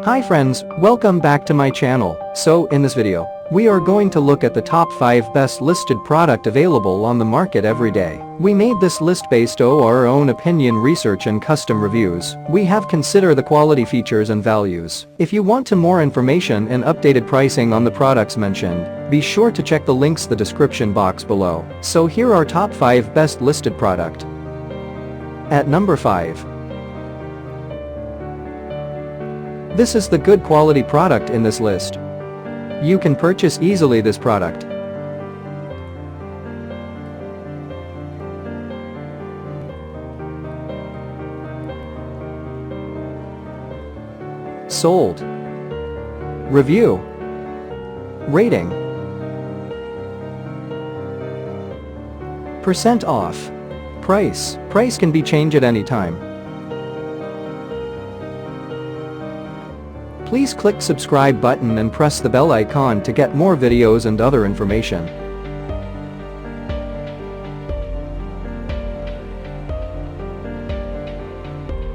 Hi friends, welcome back to my channel. So in this video, we are going to look at the top 5 best listed product available on the market every day. We made this list based on our own opinion, research and custom reviews. We have considered the quality, features and values. If you want more information and updated pricing on the products mentioned, be sure to check the links in the description box below. So here are top 5 best listed product. At number 5. This is the good quality product in this list. You can purchase easily this product. Sold. Review. Rating. Percent off. Price. Price can be changed at any time. Please click subscribe button and press the bell icon to get more videos and other information.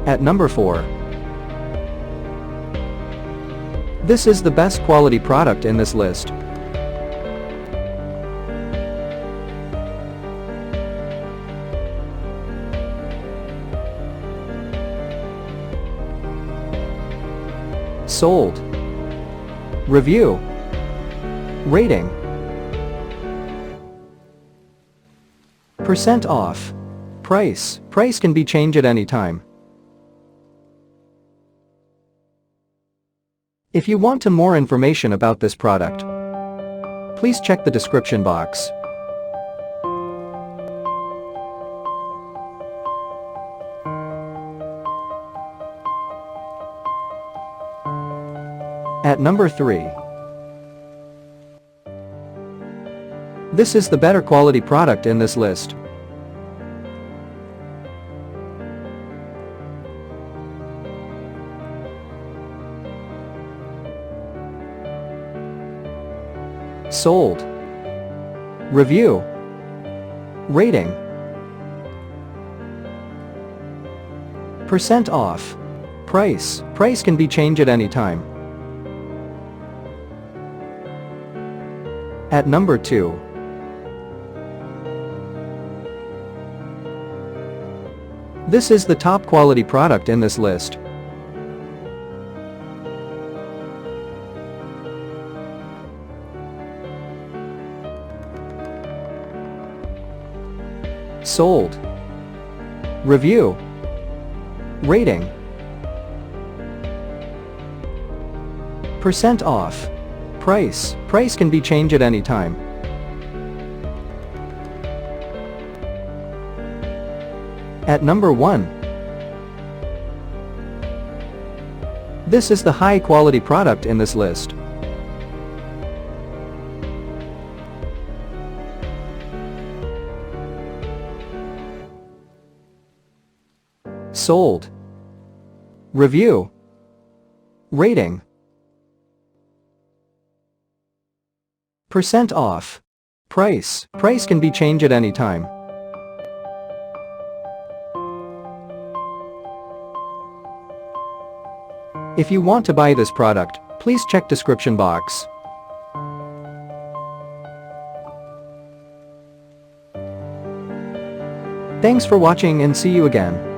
At number 4. This is the best quality product in this list. Sold. Review. Rating. Percent off. Price. Price can be changed at any time. If you want more information about this product, please check the description box. At number 3. This is the better quality product in this list. Sold. Review. Rating. Percent off. Price. Price can be changed at any time. At number 2. This is the top quality product in this list. Sold. Review. Rating. Percent off. Price. Price can be changed at any time. At number 1. This is the high quality product in this list. Sold. Review. Rating. Percent off. Price. Price can be changed at any time. If you want to buy this product, please check description box. Thanks for watching and see you again.